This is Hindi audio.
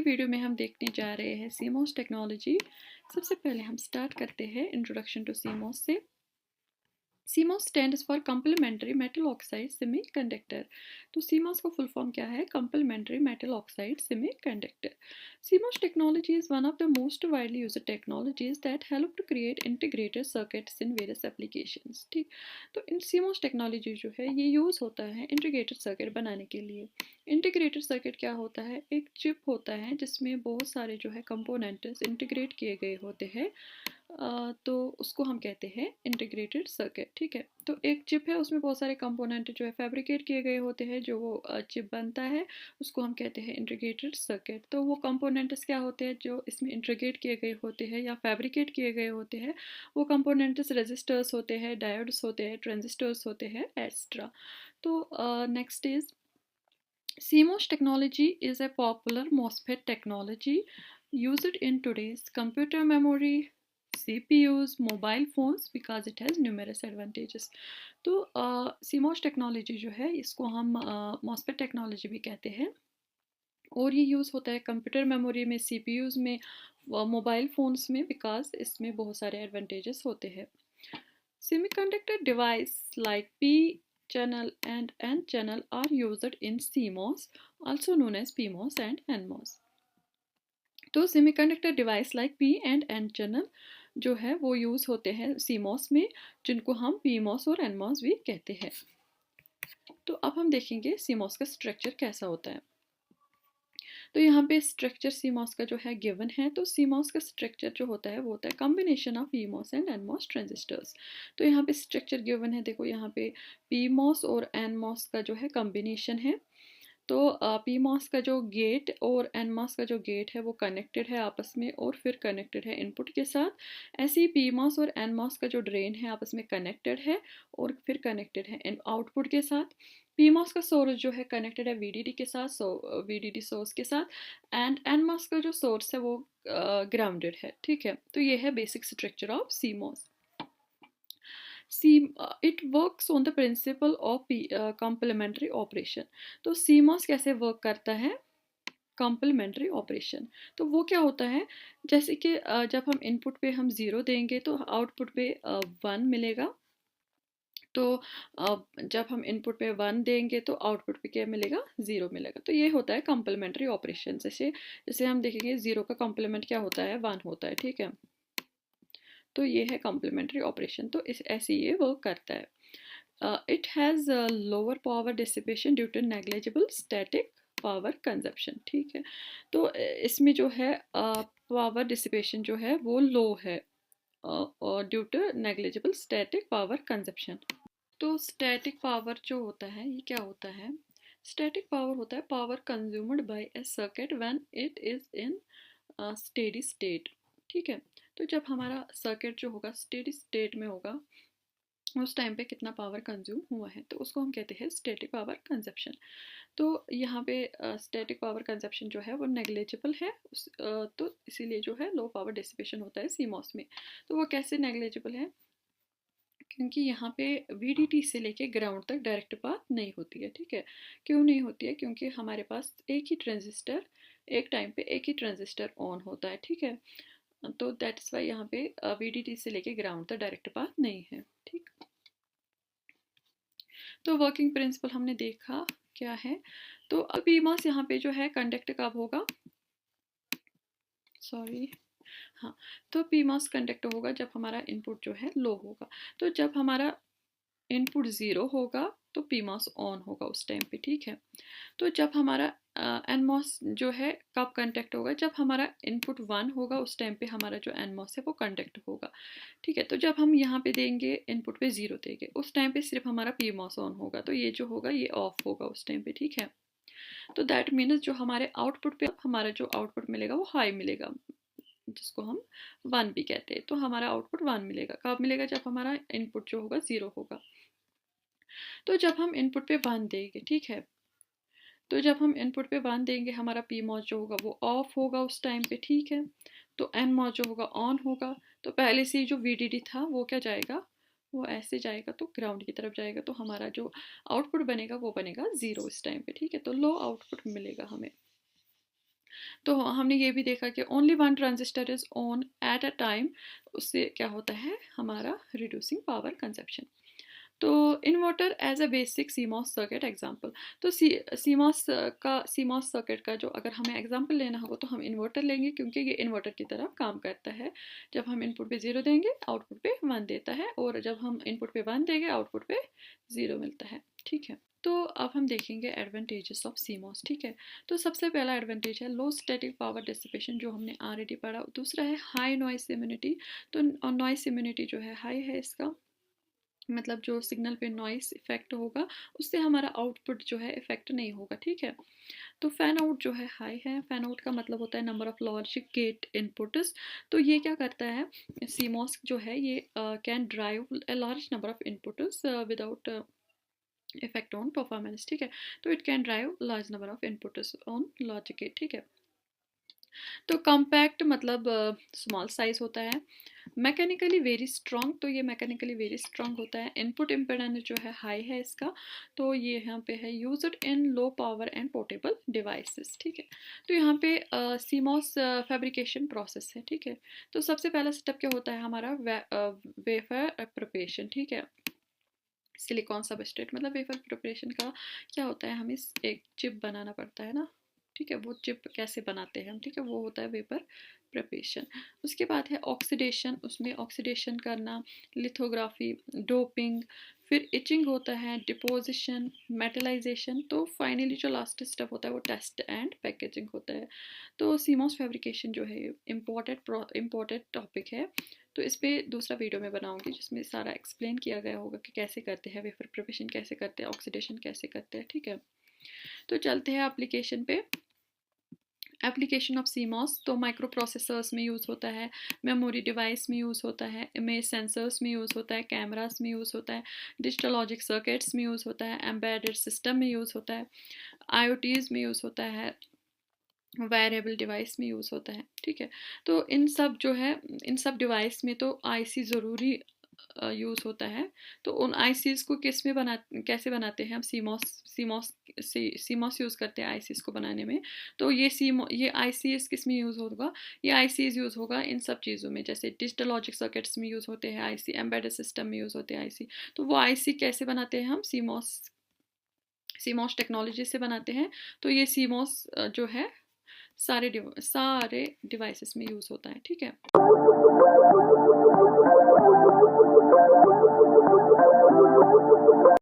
की वीडियो में हम देखने जा रहे हैं सीमोस टेक्नोलॉजी। सबसे पहले हम स्टार्ट करते हैं इंट्रोडक्शन टू सीमोस से। CMOS stands for Complementary Metal Oxide Semiconductor। तो CMOS का फुल फॉर्म क्या है? Complementary Metal Oxide Semiconductor। CMOS technology is one of the most widely used technologies that help to create integrated circuits in various applications। ठीक, तो इन CMOS टेक्नोलॉजी जो है ये यूज़ होता है इंटीग्रेटेड सर्किट बनाने के लिए। इंटीग्रेटेड सर्किट क्या होता है? एक चिप होता है जिसमें बहुत सारे जो है कंपोनेंट्स इंटीग्रेट किए गए होते हैं। तो उसको हम कहते हैं इंटीग्रेटेड सर्किट। ठीक है, तो एक चिप है उसमें बहुत सारे कंपोनेंट जो है फैब्रिकेट किए गए होते हैं। जो वो चिप बनता है उसको हम कहते हैं इंटीग्रेटेड सर्किट। तो वो कंपोनेंट्स क्या होते हैं जो इसमें इंटीग्रेट किए गए होते हैं या फैब्रिकेट किए गए होते हैं? वो कंपोनेंट्स रेजिस्टर्स होते हैं, डायोड्स होते हैं, ट्रांजिस्टर्स होते हैं, एक्सेट्रा। तो next is CMOS technology is a popular MOSFET technology used in today's computer memory, CPUs, mobile phones because it has numerous advantages। तो CMOS टेक्नोलॉजी जो है इसको हम MOSFET टेक्नोलॉजी भी कहते हैं और ये यूज़ होता है कंप्यूटर मेमोरी में, CPUs में, मोबाइल फ़ोन्स में बिकॉज इसमें बहुत सारे एडवांटेजेस होते हैं। Semiconductor device like P channel and N channel are used in CMOS, also known as PMOS and NMOS। तो semiconductor device like P and N channel जो है वो यूज़ होते हैं सीमॉस में, जिनको हम पीमॉस और एनमॉस भी कहते हैं। तो अब हम देखेंगे सीमॉस का स्ट्रक्चर कैसा होता है। तो यहाँ पे स्ट्रक्चर सीमॉस का जो है गिवन है। तो सीमॉस का स्ट्रक्चर जो होता है वो होता है combination of PMOS and NMOS transistors. तो यहाँ पे स्ट्रक्चर गिवन है, देखो यहाँ पे पीमॉस और एनमॉस का जो है कॉम्बिनेशन है। तो पीमॉस का जो गेट और एनमॉस का जो गेट है वो कनेक्टेड है आपस में और फिर कनेक्टेड है इनपुट के साथ। ऐसे ही पीमॉस और एनमॉस का जो ड्रेन है आपस में कनेक्टेड है और फिर कनेक्टेड है आउटपुट के साथ। पीमॉस का सोर्स जो है कनेक्टेड है वीडीडी के साथ, वीडीडी सोर्स के साथ, एंड एनमॉस का जो सोर्स है वो ग्राउंडेड है। ठीक है, तो ये है basic structure of CMOS. It works on the principle of complementary operation। तो CMOS कैसे वर्क करता है? Complementary operation. तो वो क्या होता है, जैसे कि जब हम इनपुट पे हम 0 देंगे तो आउटपुट पे 1 मिलेगा। तो जब हम इनपुट पे 1 देंगे तो आउटपुट पे क्या मिलेगा? 0 मिलेगा। तो ये होता है कॉम्प्लीमेंट्री ऑपरेशन। जैसे जैसे हम देखेंगे 0 का कॉम्प्लीमेंट क्या होता है? 1 होता है। ठीक है, तो ये है कॉम्प्लीमेंट्री ऑपरेशन। तो इस ऐसे ये वर्क करता है। It has lower power dissipation due to negligible static power consumption. ठीक है, तो इसमें जो है पावर डिसिपेशन जो है वो लो है और due to negligible static power consumption. तो स्टैटिक पावर जो होता है ये क्या होता है? स्टैटिक पावर होता है power consumed by A circuit when it is in steady state. ठीक है, तो जब हमारा सर्किट जो होगा स्टेडी स्टेट में होगा उस टाइम पे कितना पावर कंज्यूम हुआ है तो उसको हम कहते हैं स्टैटिक पावर कंजप्शन। तो यहाँ पे स्टैटिक पावर कंजप्शन जो है वो नेग्लिजिबल है तो इसीलिए जो है लो पावर डिसिपेशन होता है सीमॉस में। तो वो कैसे नेग्लिजिबल है? क्योंकि यहाँ पे VDD से लेके ग्राउंड तक डायरेक्ट पाथ नहीं होती है। ठीक है, क्यों नहीं होती है? क्योंकि हमारे पास एक ही ट्रांजिस्टर, एक टाइम पे एक ही ट्रांजिस्टर ऑन होता है। ठीक है, तो दैट्स वाई यहाँ पे VDD से लेके ग्राउंड तक डायरेक्ट पाथ नहीं है। ठीक, तो वर्किंग प्रिंसिपल हमने देखा क्या है। तो अब पीमॉस यहाँ पे जो है कंडक्ट कब होगा? सॉरी, हाँ, तो पीमॉस कंडक्ट होगा जब हमारा इनपुट जो है लो होगा। तो जब हमारा इनपुट 0 होगा तो पीमॉस ऑन होगा उस टाइम पे। ठीक है, तो जब हमारा एनमॉस जो है कब कंडक्ट होगा? जब हमारा इनपुट 1 होगा उस टाइम पे हमारा जो एनमॉस है वो कंडक्ट होगा। ठीक है, तो जब हम यहाँ पे देंगे इनपुट पे 0 देंगे उस टाइम पे सिर्फ हमारा पीमॉस ऑन होगा, तो ये जो होगा ये ऑफ होगा उस टाइम पे। ठीक है, तो दैट मीन्स जो हमारे आउटपुट पे हमारा जो आउटपुट मिलेगा वो हाई मिलेगा, जिसको हम 1 भी कहते हैं। तो हमारा आउटपुट 1 मिलेगा। कब मिलेगा? जब हमारा इनपुट जो होगा 0 होगा। तो जब हम इनपुट पे 1 देंगे, ठीक है, तो जब हम इनपुट पे 1 देंगे हमारा पीमॉस जो होगा वो ऑफ होगा उस टाइम पे। ठीक है, तो एनमॉस जो होगा ऑन होगा। तो पहले से ही जो VDD था वो क्या जाएगा? वो ऐसे जाएगा तो ग्राउंड की तरफ जाएगा। तो हमारा जो आउटपुट बनेगा वो बनेगा 0 इस टाइम पे। ठीक है, तो लो आउटपुट मिलेगा हमें। तो हमने ये भी देखा कि only one transistor is on at a time, उससे क्या होता है हमारा रिड्यूसिंग पावर कंजप्शन। तो inverter as a basic CMOS circuit example. तो सीमॉस सर्किट का जो अगर हमें एग्जांपल लेना होगा तो हम इन्वर्टर लेंगे, क्योंकि ये इन्वर्टर की तरह काम करता है। जब हम इनपुट पे 0 देंगे आउटपुट पे 1 देता है, और जब हम इनपुट पे 1 देंगे आउटपुट पे 0 मिलता है। ठीक है, तो अब हम देखेंगे एडवांटेजेस ऑफ सीमॉस। ठीक है, तो सबसे पहला एडवांटेज है लो स्टैटिक पावर डिसिपेशन, जो हमने ऑलरेडी पढ़ा। दूसरा है हाई नॉइस इम्यूनिटी। तो नॉइस इम्यूनिटी जो है हाई है इसका, मतलब जो सिग्नल पे नॉइस इफेक्ट होगा उससे हमारा आउटपुट जो है इफेक्ट नहीं होगा। ठीक है, तो फैन आउट जो है हाई है। फैन आउट का मतलब होता है number of logic gate inputs. तो ये क्या करता है, सीमॉस जो है ये can drive a large number of inputs without effect on performance. ठीक है, तो it can drive large number of inputs on logic gate. ठीक है, तो कॉम्पैक्ट मतलब स्मॉल साइज होता है। मैकेनिकली वेरी स्ट्रॉन्ग, तो ये मैकेनिकली वेरी स्ट्रॉन्ग होता है। इनपुट इम्पेडेंस जो है हाई है इसका, तो ये यहाँ पे है used in low power and portable devices. ठीक है, तो यहाँ पे सीमॉस फैब्रिकेशन प्रोसेस है। ठीक है, तो सबसे पहला स्टेप क्या होता है हमारा, वेफर प्रिपरेशन। ठीक है, सिलिकॉन सबस्ट्रेट मतलब वेफर प्रिपरेशन का क्या होता है, हमें एक चिप बनाना पड़ता है ना। ठीक है, वो चिप कैसे बनाते हैं हम, ठीक है, वो होता है वेपर प्रिपरेशन। उसके बाद है ऑक्सीडेशन, उसमें ऑक्सीडेशन करना, लिथोग्राफी, डोपिंग, फिर इचिंग होता है, डिपोजिशन, मेटलाइजेशन, तो फाइनली जो लास्ट स्टेप होता है वो टेस्ट एंड पैकेजिंग होता है। तो सीमॉस फैब्रिकेशन जो है इम्पोर्टेंट टॉपिक है, तो इस पर दूसरा वीडियो मैं बनाऊंगी जिसमें सारा एक्सप्लेन किया गया होगा कि कैसे करते हैं वेफर प्रिपरेशन, कैसे करते हैं ऑक्सीडेशन, कैसे करते हैं। ठीक है, तो चलते हैं एप्लीकेशन पे। एप्लीकेशन ऑफ सीमॉस तो माइक्रो प्रोसेसर्स में यूज़ होता है, मेमोरी डिवाइस में यूज़ होता है, इमेज सेंसर्स में यूज़ होता है, कैमरास में यूज़ होता है, डिजिटल लॉजिक सर्किट्स में यूज़ होता है, एम्बेडेड सिस्टम में यूज़ होता है, आईओटीज़ में यूज़ होता है, वेरिएबल डिवाइस में यूज़ होता है। ठीक है, तो इन सब जो है इन सब डिवाइस में तो आईसी ज़रूरी यूज़ होता है। तो उन आईसीज़ को किस में कैसे बनाते हैं हम, सीमॉस यूज़ करते हैं आईसीज़ को बनाने में। तो ये आईसीज़ किस में यूज़ होगा, ये आईसीज़ यूज़ होगा इन सब चीज़ों में, जैसे डिजिटल लॉजिक सर्किट्स में यूज़ होते हैं आईसी, एम्बेडेड सिस्टम में यूज़ होते हैं आईसी। तो वो आईसी कैसे बनाते हैं हम, सीमॉस टेक्नोलॉजी से बनाते हैं। तो ये सीमॉस जो है सारे डिवाइसेस में यूज़ होता है। ठीक है,